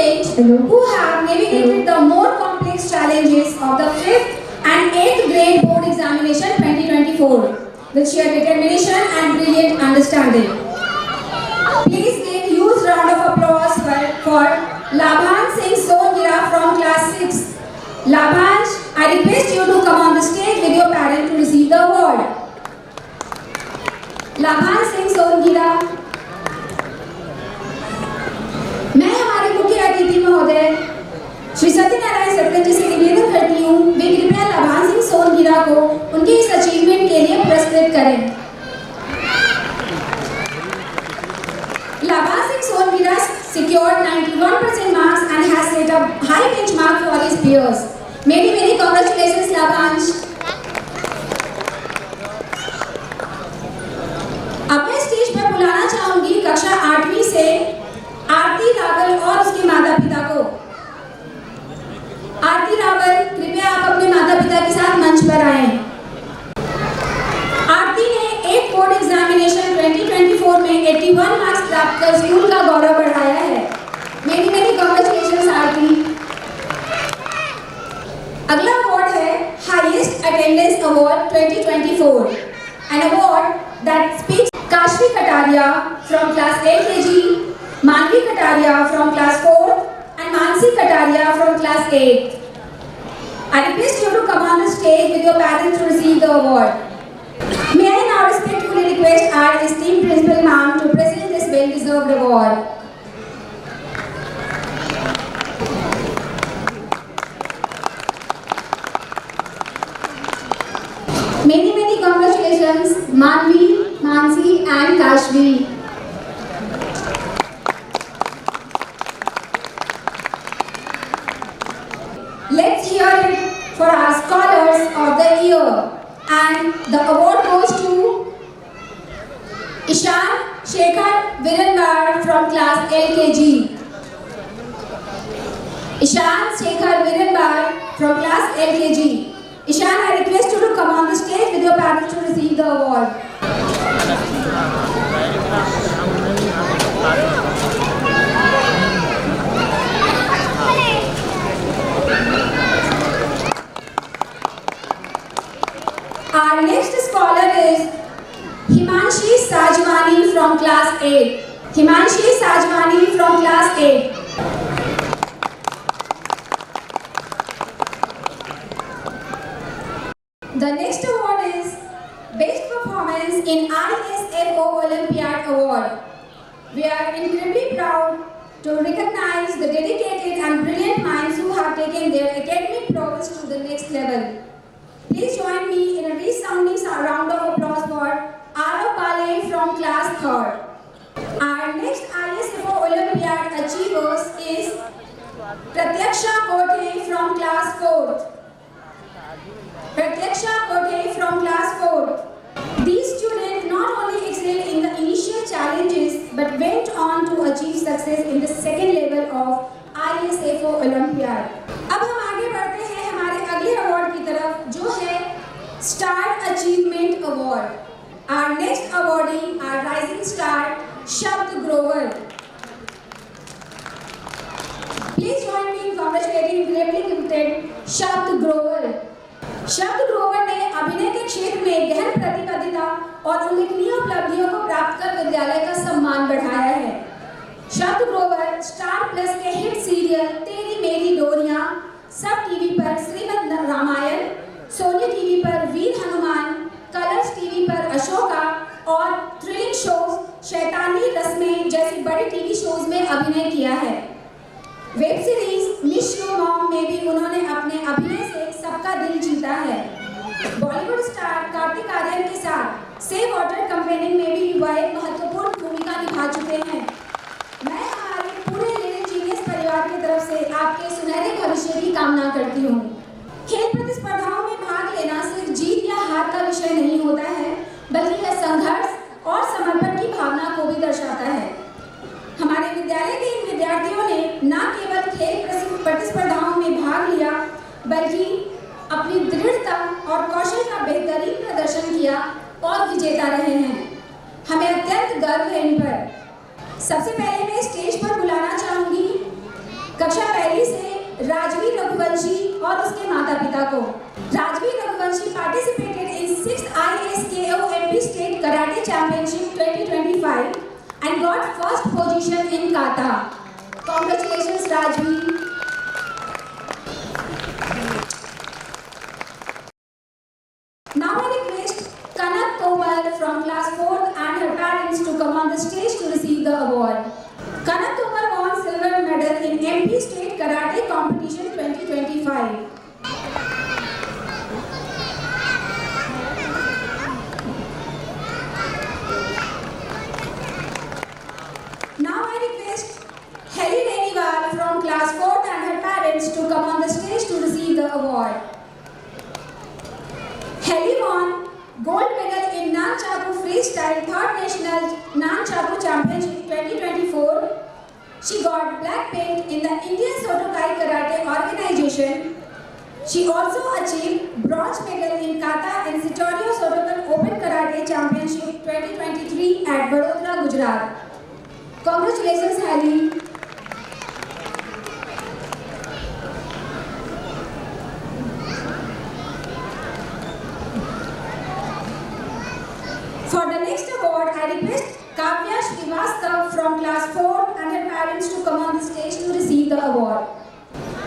students who have navigated the more complex challenges of the 5th and 8th grade board examination 2024 with sheer determination and brilliant understanding. Please give huge round of applause for Labhan Singh Songira from class 6. Labhan, I request you to come on the stage with your parent to receive the award. Labhan Singh Songira. मैं हमारे मुख्य अतिथि महोदय श्री सत्यनारायण सत्तर जी से निवेदन करती हूँ वे कृपया लाभान सिंह सोनगिरा को उनके इस अचीवमेंट के लिए पुरस्कृत करें। लाभान Singh Songira secured 91% marks and has set a high benchmark for his peers. Many congratulations Labhan. अब मैं स्टेज पर बुलाना चाहूंगी कक्षा 8वीं से आरती रावल और उसके माता पिता को। आरती रावल, कृपया आप अपने माता पिता के साथ मंच पर आएं। आरती ने एक बोर्ड एग्जामिनेशन 2024 में 81 मार्क्स प्राप्त कर स्कूल का गौरव बढ़ाया है। मेनी कांग्रेचुलेशंस आरती। अगला अवार्ड है highest attendance award 2024, an award that speaks Kashvi Kataria from class LKG, Manvi Kataria from class 4 and Mansi Kataria from class 8. I request you to come on the stage with your parents to receive the award. May I now respectfully request our esteemed principal ma'am to present this well-deserved award. Many congratulations Manvi, Mansi and Kashvi. Let's hear it for our scholars of the year, and the award goes to Ishan Shekhar Viranbar from class LKG. Ishan Shekhar Viranbar from class LKG. Ishan, I request you to come on the stage with your parents to receive the award. Our next scholar is Himanshi Sajwani from class 8. Himanshi Sajwani from class 8. The next award is Best Performance in ISFO Olympiad Award. We are incredibly proud to recognize the dedicated and brilliant minds who have taken their academic prowess to the next level. Please join me in a resounding round of applause for Arav Pale from class 3rd. Our next ISFO Olympiad achievers is Pratyaksha Kothe from class 4th. Pratyaksha Kothe from class 4th. These students not only excelled in the initial challenges but went on to achieve success in the second level of ISFO Olympiad. अब हम आगे बढ़ते हैं हमारे अगले award की तरफ जो है Star Achievement Award. Our next awardee, our rising star, Shabd Grover. Please join me in congratulating greatly gifted Shabd Grover. शब्द ग्रोवर ने अभिनय के क्षेत्र में गहन प्रतिबद्धता और उल्लेखनीय उपलब्धियों को प्राप्त कर विद्यालय का सम्मान बढ़ाया है। शब्द ग्रोवर स्टार प्लस के हिट सीरियल तेरी मेरी डोरियां, सब टीवी पर श्रीमद् रामायण, सोनी टीवी पर वीर हनुमान, कलर्स टीवी पर अशोका और थ्रिलिंग शोज शैतानी रस्में जैसी बड़े टीवी शोज में अभिनय किया है। Web series miss you mom में भी उन्होंने अपने अभिनय से सबका दिल जीता है। बॉलीवुड स्टार कार्तिक आर्यन के साथ सेव वाटर कंपेनिंग में भी वह एक महत्वपूर्ण भूमिका निभा चुके हैं। मैं हमारे पूरे लिटिल जीनियस परिवार की तरफ से आपके सुनहरे भविष्य की कामना करती हूँ। खेल प्रतिस्पर्धाओं में भाग लेना सिर्फ जीत या हार का विषय नहीं होता है, बल्कि यह संघर्ष और समर्पण की भावना को भी दर्शाता है। हमारे विद्यालय के इन विद्यार्थियों ने न केवल खेल प्रतिस्पर्धाओं में भाग लिया बल्कि अपनी दृढ़ता और कौशल का बेहतरीन प्रदर्शन किया और विजेता रहे हैं। हमें अत्यंत गर्व है इन पर। सबसे पहले मैं स्टेज पर बुलाना चाहूंगी कक्षा पहली से राजवीर रघुवंशी और उसके माता पिता को। Rajveer Raghuvanshi participated in 6th ISKO MP State Karate Championship 2025 and got first position in kata. Congratulations, Rajveer. Now I request Kanak Tomar from class 4th and her parents to come on the stage to receive the award. Kanak Tomar won silver medal in MP State Karate Competition 2025. Now I request Heli Reniwal from class 4th and her parents to come on the stage to receive the award. Heli won gold medal in Nunchaku Freestyle 3rd National Nunchaku Championship 2024. She got black belt in the Indian Sotokai Karate Organization. She also achieved bronze medal in Kata and Sitorio Sotokan Open Karate Championship 2023 at Vadodara, Gujarat. Congratulations, Heli. For the next award, I request Kavya Srivastav from class 4 and her parents to come on the stage to receive the award.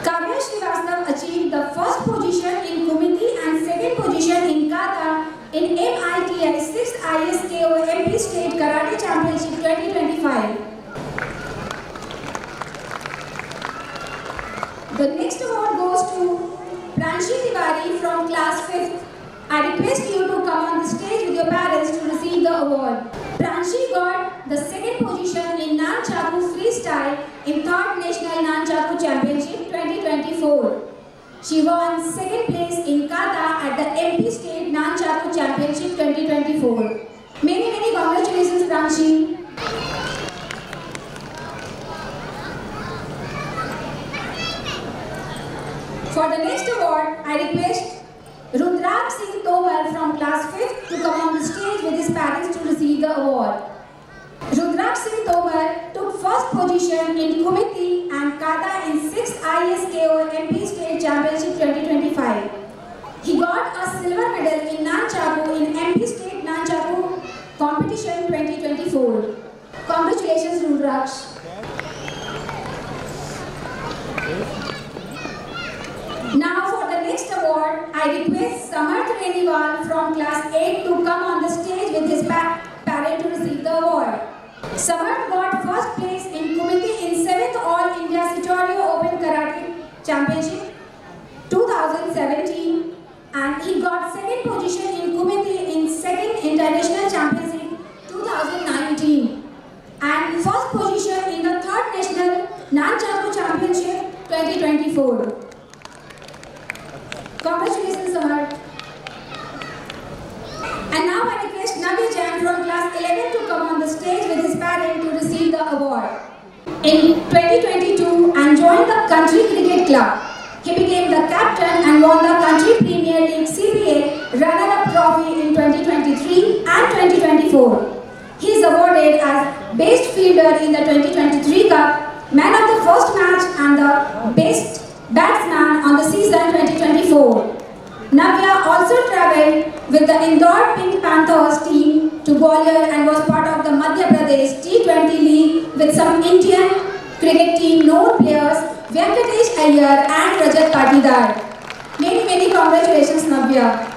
Kavya Srivastav achieved the first position in Kumiti and second position in Kata in MITI 6th ISKO MP State Karate Championship 2025. The next award goes to Pranshi Tiwari from class 5th. I request you to come on the stage with your parents to receive the award. Pranshi got the second position in Nunchaku Freestyle in 3rd National Nunchaku Championship 2024. She won second place in Kata at the MP State Nunchaku Championship 2024. Many congratulations, Pranshi. For the next award, I request Rudraksh Singh Tomar from class 5th to come on the stage with his parents to receive the award. Rudraksh Singh Tomar took first position in Kumiti and Kata in 6th ISKO MP State Championship 2025. He got a silver medal in Nunchaku in MP State Nunchaku Competition 2024. Congratulations, Rudraksh. Now for the next award, I request Samarth Reniwal from class 8 to come on the stage with his parent to receive the award. Samarth got first place in Kumiti in 7th All India Sitorio Open Karate Championship 2017 and he got second position in Kumiti in 2nd International Championship 2019 and first position in the 3rd National Nunchaku Championship 2024. Congratulations, Samarth. And now I request Navi Jain from class 11 to come on the stage with his parent to receive the award. In 2022 and joined the country cricket club. He became the captain and won the country Premier League CBA runner-up trophy in 2023 and 2024. He is awarded as best fielder in the 2023 Cup, man of the first match and the best batsman on the season 2024. Navya also travelled with the Indore Pink Panthers team to Gwalior and was part of the Madhya Pradesh T20 League with some Indian cricket team known players Venkatesh Iyer and Rajat Patidar. Many congratulations, Navya.